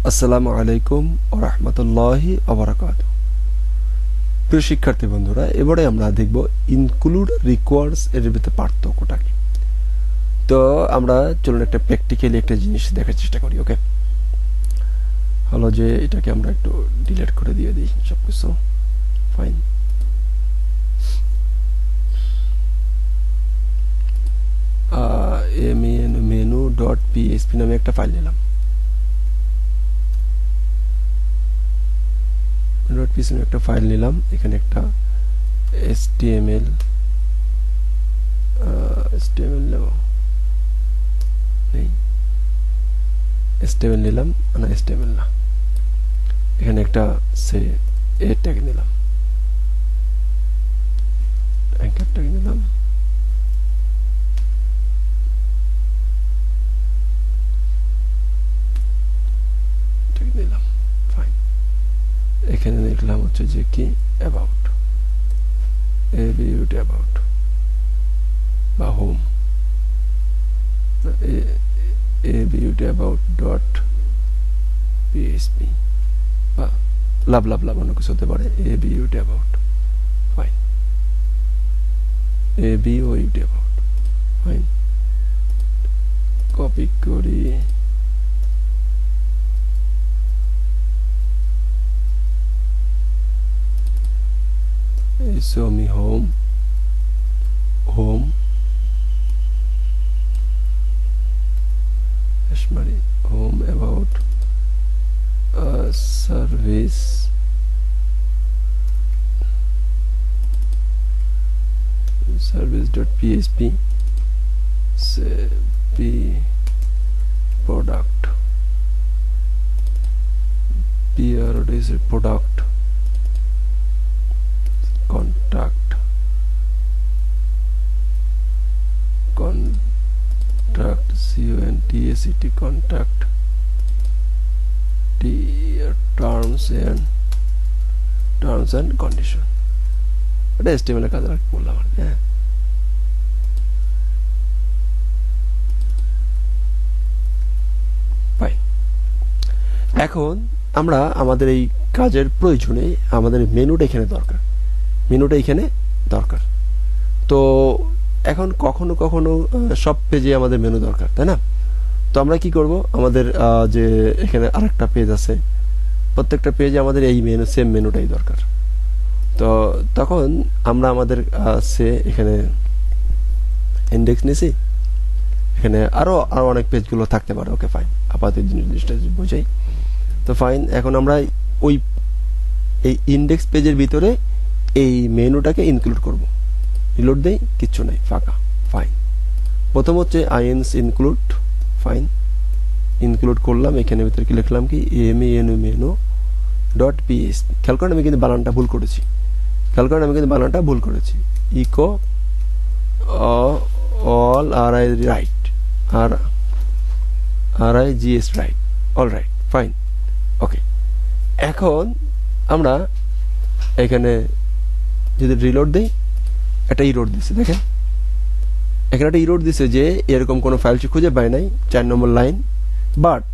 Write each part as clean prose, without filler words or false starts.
আসসালামু আলাইকুম ওয়া রাহমাতুল্লাহি ওয়া বারাকাতুহু। প্রিয় শিক্ষার্থী বন্ধুরা, এবারে আমরা দেখব ইনক্লুড রিকোয়ার্ডস এর ভিতরে পার্থক্যটা কি। তো আমরা চলুন একটা প্র্যাকটিক্যালি একটা জিনিস দেখার চেষ্টা করি। ওকে, হলো যে এটাকে আমরা একটু ডিলিট করে দিয়ে দিই সবকিছু। ফাইন, menu.php নামে একটা ফাইল নিলাম। একটা ফাইল নিলাম, এখানে একটা HTML নেব, HTML নিলাম না, HTML না, এখানে একটা সে এ ট্যাগ নিলাম, অ্যাঙ্কার ট্যাগ নিলাম, ট্যাগ নিলাম। ফাইন, এখানে লিখলাম হচ্ছে যে কি অ্যাবাউট, অ্যাবাউট বা হোম, about.php বা লাভ অন্য কিছু হতে পারে। about, fine, about, fine. Copy করি, show me home about service.php p product product contact contact terms and condition। এটা HTML এর কাজ বললাম আর কি। হ্যাঁ, ফাইন। এখন আমরা আমাদের এই কাজের প্রয়োজনে আমাদের মেনুটা এখানে দরকার। তো এখন কখনো কখনো সব পেজে আমাদের মেনু দরকার, তাই না? তো আমরা কি করব, আমাদের যে এখানে আরেকটা পেজ আছে, প্রত্যেকটা পেজে আমাদের এই সেম মেনুটাই দরকার। তো তখন আমরা আমাদের এখানে ইন্ডেক্স নিছি, এখানে আরো অনেক পেজগুলো থাকতে পারে। ওকে, ফাইন, আপাতত জিনিসটা বুঝাই। তো ফাইন, এখন আমরা এই ইন্ডেক্স পেজের ভিতরে এই মেনুটাকে ইনক্লুড করব। রিলোড দেই, কিচ্ছু নাই, ফাঁকা। ফাইন, প্রথম হচ্ছে include, ফাইন, ইনক্লুড করলাম। এখানে ভিতরে কি লিখলাম, কি menu.php। খেয়াল করেন আমি কিন্তু বানানটা ভুল করেছি। Echo all rights right, all right, fine, okay. এখন আমরা এখানে যদি রিলোড দেই, একটা ইরোড দিছে, দেখেন এখানে একটা ইরোড দিছে যে এরকম কোনো ফাইল সে খুঁজে পায় নাই, 4 নম্বর লাইন। বাট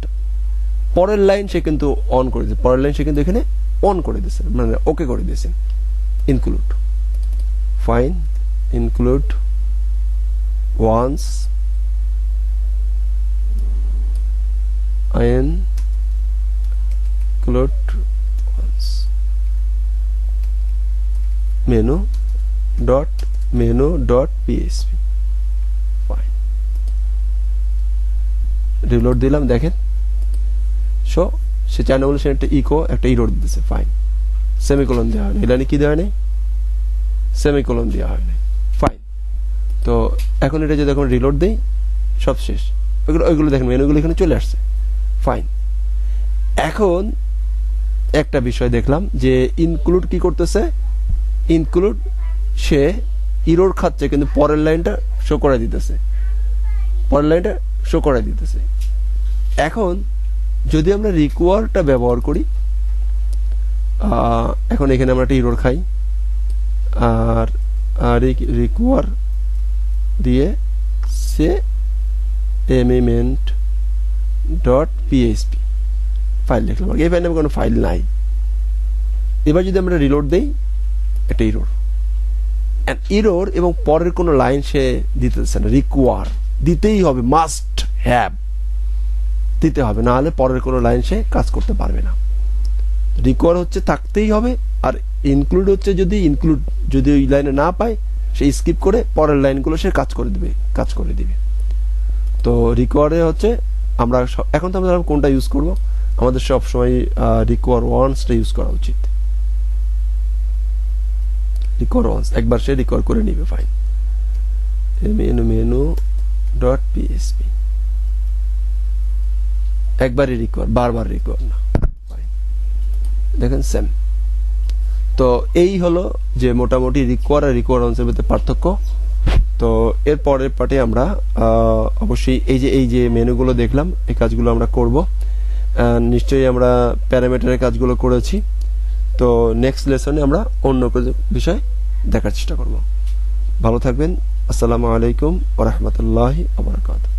পরের লাইন সে কিন্তু অন করে দিয়েছে, এখানে অন করে দিয়েছে, মানে ওকে করে দিয়েছে। Include, fine, include once, include once, menu.php, fine, reload দিলাম, দেখেন সে 4 নম্বর সে একটা একটা ইরোড দিতেছে। ফাইন, সেমিকোলন দেওয়া হয়নি, এখানে কি দেওয়া নেই, সেমিকোলন দেওয়া হয়নি। ফাইন, তো এখন এটা যদি এখন রিলোড দেই, সব শেষ। ওইগুলো দেখেন, মেনুগুলো এখানে চলে আসছে। ফাইন, এখন একটা বিষয় দেখলাম যে ইনক্লুড কি করতেছে, ইনক্লুড সে ইরোর খাচ্ছে, কিন্তু পরের লাইনটা শো করে দিতেছে। এখন যদি আমরা রিকোয়ারটা ব্যবহার করি, এখন এখানে আমরা একটা ইরোর খাই, আর রিকোয়ার দিয়ে সে element.php ফাইল লিখলাম, এই ফাইল নামে কোনো ফাইল নাই। এবার যদি আমরা রিলোড দেই, এটা ইরর এবং পরের কোনো লাইন সে দিতেছে না, রিকোয়ার দিতেই হবে, মাস্ট হ্যাভ দিতে হবে, না হলে পরের কোনো লাইন সে কাজ করতে পারবে না। রিকোয়ার হচ্ছে থাকতেই হবে, আর ইনক্লুড হচ্ছে যদি ওই লাইনে না পায় সে স্কিপ করে পরের লাইনগুলো সে কাজ করে দিবে। তো রিকোয়ারে হচ্ছে আমরা এখন তো আমরা কোনটা ইউজ করব, আমাদের সব সময় রিকোয়ার ওয়ান্সটা ইউজ করা উচিত। রিকোয়ার ওয়ান্স, একবার সে রিকোয়ার করে নিবে ফাইল, menu.php, একবারই রিকোয়ার, বারবার রিকোয়ার না। দেখেন সেম। তো এই হলো যে মোটামুটি রিকোয়ার আর রিকোয়ার ওয়ান্সের মধ্যে পার্থক্য। তো এর পরের পার্টে আমরা অবশ্যই এই যে মেনুগুলো দেখলাম, এই কাজগুলো আমরা করব। নিশ্চয়ই আমরা প্যারামিটারের কাজগুলো করেছি। তো নেক্সট লেসনে আমরা অন্য বিষয় দেখার চেষ্টা করব। ভালো থাকবেন। আসসালামু আলাইকুম ওয়া রাহমাতুল্লাহি ওয়া বারাকাতুহু।